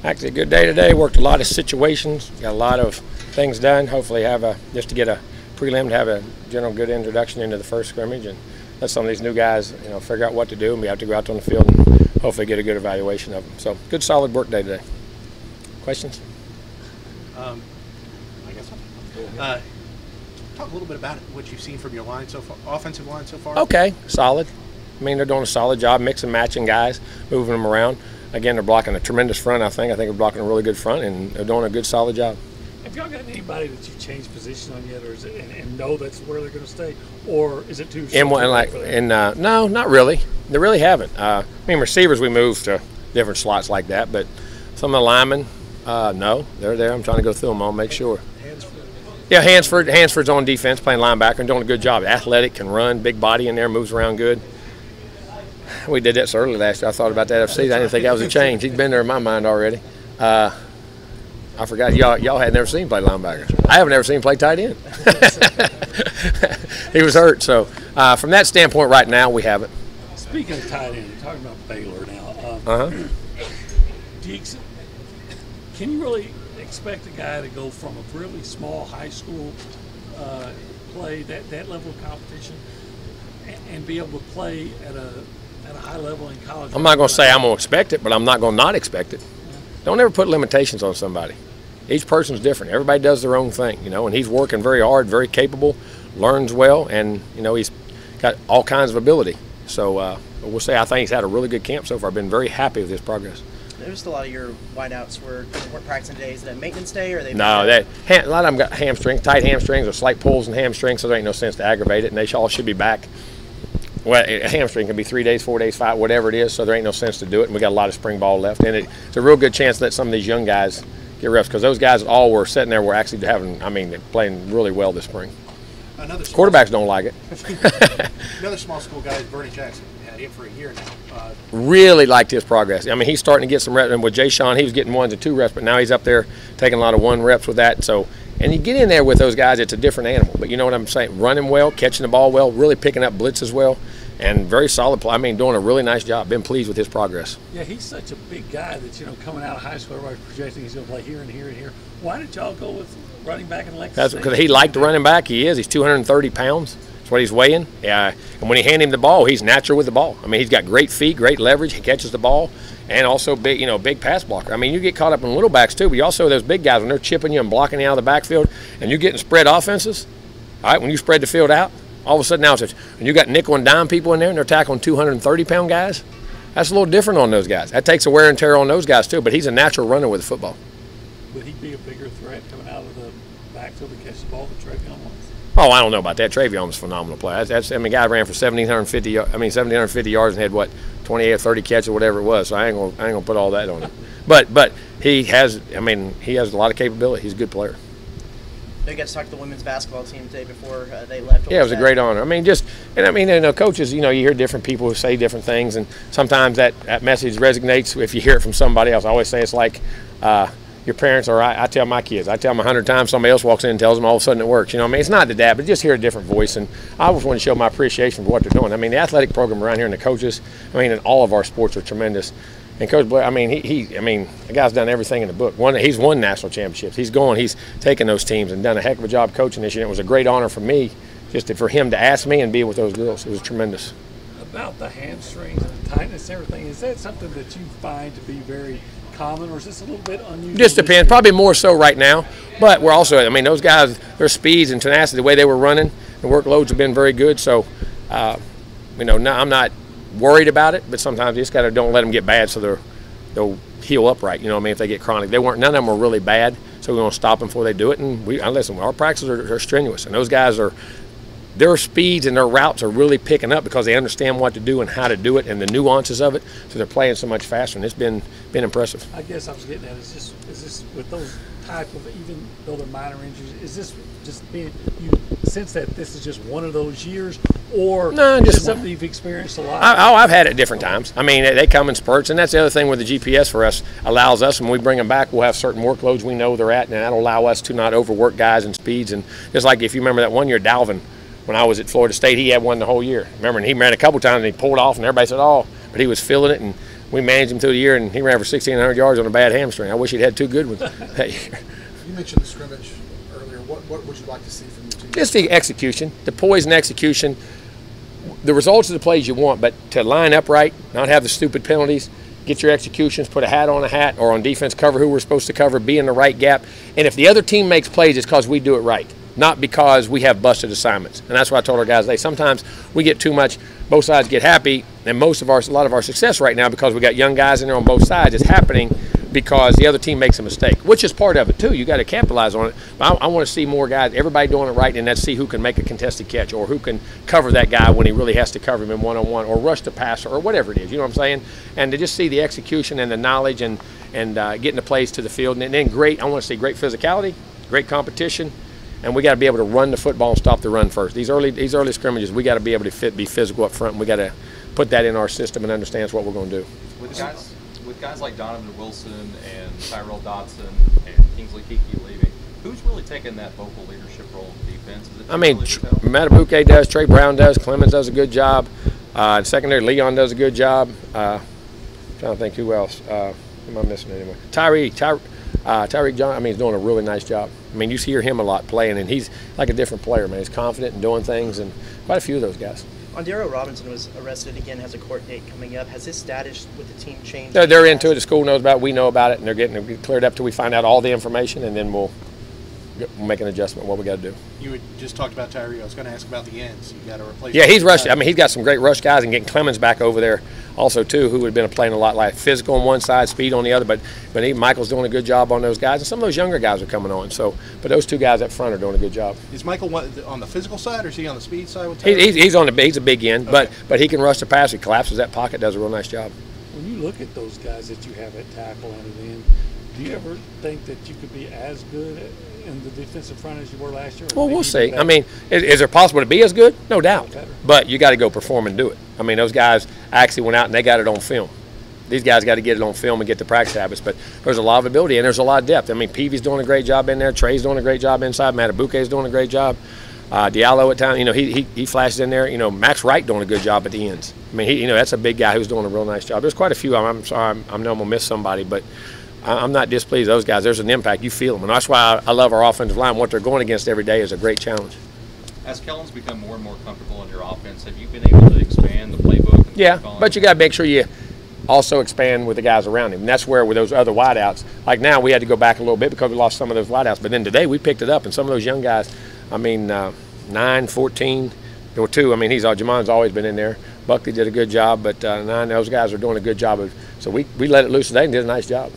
Actually, a good day today. Worked a lot of situations, got a lot of things done. Hopefully just to get a prelim to have a general good introduction into the first scrimmage and let some of these new guys, figure out what to do, and we have to go out on the field and hopefully get a good evaluation of them. So good, solid work day today. Questions? I guess so. Talk a little bit about what you've seen from your line so far, offensive line so far. Okay, solid. I mean, they're doing a solid job mixing, matching guys, moving them around. Again, they're blocking a tremendous front, I think. I think they're blocking a really good front, and they're doing a good, solid job. Have y'all got anybody that you've changed position on yet, or is it, and know that's where they're going to stay, or is it too? No, not really. They really haven't. I mean, receivers we moved to different slots like that, but some of the linemen, no, they're there. I'm trying to go through them all, make sure. Yeah, Hansford's on defense, playing linebacker and doing a good job. Athletic, can run, big body in there, moves around good. We did that so early last year. I thought about that FC. I didn't think that was a change. He'd been there in my mind already. I forgot y'all had never seen him play linebacker. I haven't ever seen him play tight end. He was hurt. So from that standpoint, right now we haven't. Speaking of tight end, you're talking about Baylor now. Can you really expect a guy to go from a really small high school play that level of competition and be able to play at a high level in college? I'm not going to say I'm going to expect it, but I'm not going to not expect it. Don't ever put limitations on somebody. Each person's different. Everybody does their own thing, and he's working very hard, very capable, learns well, and, he's got all kinds of ability. So we'll say I think he's had a really good camp so far. I've been very happy with his progress. Noticed a lot of your wideouts weren't practicing today. Is that maintenance day, or they? No, a lot of them got hamstrings, tight hamstrings, or slight pulls and hamstrings, so there ain't no sense to aggravate it, and they all should be back. Well, a hamstring can be 3 days, 4 days, 5, whatever it is, so there ain't no sense to do it, and we got a lot of spring ball left, and it's a real good chance to let some of these young guys get reps, because those guys all were sitting there were actually they're playing really well this spring. Quarterbacks don't like it. Another small school guy is Bernie Jackson. Had him for a year now. Really liked his progress. I mean, he's starting to get some reps, and with Jay Sean, he was getting 1 to 2 reps, but now he's up there taking a lot of 1 reps with that. So, and you get in there with those guys, it's a different animal. But you know what I'm saying? Running well, catching the ball well, really picking up blitzes well, and very solid play. I mean, doing a really nice job. Been pleased with his progress. Yeah, he's such a big guy that, coming out of high school, everybody's projecting he's going to play here and here and here. Why did y'all go with running back in Lexington? That's because he liked the running back. He's 230 pounds. That's what he's weighing. Yeah, and when he hand him the ball, he's natural with the ball. I mean, he's got great feet, great leverage. He catches the ball, and also big, big pass blocker. I mean, you get caught up in little backs too, but you also those big guys when they're chipping you and blocking you out of the backfield, and you're getting spread offenses. All right, when you spread the field out, all of a sudden now when you got nickel and dime people in there, and they're tackling 230-pound guys. That's a little different on those guys. That takes a wear and tear on those guys too. But he's a natural runner with the football. Would he be a bigger threat coming out of the backfield to catch the ball than Travion was? Oh, I don't know about that. Travion was a phenomenal player. Guy ran for 1,750 yards and had 28 or 30 catches or whatever it was. So I ain't gonna put all that on him. But he has a lot of capability. He's a good player. You got to talk to the women's basketball team today before they left. Yeah, it was a great honor. I mean, coaches, you hear different people who say different things, and sometimes that message resonates if you hear it from somebody else. I always say it's like your parents, or I tell my kids. I tell them 100 times, somebody else walks in and tells them, all of a sudden it works. It's not the dad, but just hear a different voice, and I always want to show my appreciation for what they're doing. I mean, the athletic program around here and the coaches, in all of our sports are tremendous. And Coach Blair, the guy's done everything in the book. He's won national championships. He's taken those teams and done a heck of a job coaching this year. It was a great honor for me, for him to ask me and be with those girls. It was tremendous. About the hamstrings and the tightness and everything, is that something that you find to be very common, or is this a little bit unusual? Just depends. Probably more so right now. But we're also, those guys, their speeds and tenacity, the way they were running, the workloads have been very good. So, I'm not worried about it, but sometimes you just don't let them get bad so they'll heal up right. If they get chronic. None of them were really bad, so we want to stop them before they do it. And listen, our practices are strenuous, and those guys their speeds and their routes are really picking up because they understand what to do and how to do it and the nuances of it, so they're playing so much faster, and it's been impressive. I guess I was getting at, is this with those type of, even though they're minor injuries, is this just being, you sense that this is just one of those years, or no, just something you've experienced a lot? I've had it at different times. They come in spurts, and that's the other thing with the GPS for us, allows us, when we bring them back, we'll have certain workloads we know they're at, and that'll allow us to not overwork guys and speeds. And just like if you remember that one year, Dalvin, when I was at Florida State, he had one the whole year. Remember, and he ran a couple times and he pulled off, and everybody said, oh, but he was feeling it. And we managed him through the year, and he ran for 1,600 yards on a bad hamstring. I wish he'd had 2 good ones that year. You mentioned the scrimmage earlier. What would you like to see from your team? Just the execution, the poise and execution. The results of the plays you want, but to line up right, not have the stupid penalties, get your executions, put a hat, or on defense, cover who we're supposed to cover, be in the right gap. And if the other team makes plays, it's because we do it right, not because we have busted assignments. And that's what I told our guys today. Sometimes we get too much, both sides get happy, and a lot of our success right now, because we got young guys in there on both sides, is happening because the other team makes a mistake, which is part of it too. You got to capitalize on it. But I want to see more guys, everybody doing it right, and let's see who can make a contested catch, or who can cover that guy when he really has to cover him in one-on-one, or rush the passer, or whatever it is. You know what I'm saying? And to just see the execution and the knowledge and getting the plays to the field, and then I want to see great physicality, great competition, and we got to be able to run the football and stop the run first. These early scrimmages, we got to be able to be physical up front, and we got to put that in our system and understand what we're going to do. With guys like Donovan Wilson and Tyrell Dodson and Kingsley Kiki leaving, who's really taking that vocal leadership role in defense? I mean, Matabuke does, Trey Brown does, Clemens does a good job. In secondary, Leon does a good job. Trying to think who else. Who am I missing anyway? Tyreek John, I mean, he's doing a really nice job. I mean, you hear him a lot playing, and he's like a different player, man. He's confident in doing things, and quite a few of those guys. Ondero Robinson was arrested again, has a court date coming up. Has his status with the team changed? They're into it. The school knows about it. We know about it, and they're getting it cleared up till we find out all the information, and then we'll make an adjustment what we got to do. You had just talked about Tyree. I was going to ask about the ends. You got to replace. Yeah, he's rushed. I mean, he's got some great rush guys, and getting Clemens back over there also too, who had been playing a lot like physical on one side, speed on the other. But Michael's doing a good job on those guys, and some of those younger guys are coming on. So, but those 2 guys up front are doing a good job. Is Michael on the physical side, or is he on the speed side? With he's a big end, okay. but he can rush the pass. He collapses that pocket, does a real nice job. When you look at those guys that you have at tackle and at end, do you ever think that you could be as good in the defensive front as you were last year? Well, we'll see. I mean, is it possible to be as good? No doubt. But you got to go perform and do it. I mean, those guys actually went out and they got it on film. These guys got to get it on film and get the practice habits. But there's a lot of ability and there's a lot of depth. I mean, Peavy's doing a great job in there. Trey's doing a great job inside. Matabuke's doing a great job. Diallo at times, he flashes in there. Max Wright doing a good job at the ends. I mean, that's a big guy who's doing a real nice job. There's quite a few. I'm sorry, I know I'm gonna miss somebody, but I'm not displeased. Those guys, there's an impact. You feel them, and that's why I love our offensive line. What they're going against every day is a great challenge. As Kellen's become more and more comfortable in your offense, have you been able to expand the playbook? Yeah, but you got to make sure you also expand with the guys around him. And that's where with those other wideouts, like now we had to go back a little bit because we lost some of those wideouts. But then today we picked it up, and some of those young guys, 9, 14, there were 2. I mean, Jamon's always been in there. Buckley did a good job, but 9, those guys are doing a good job. So we let it loose today and did a nice job.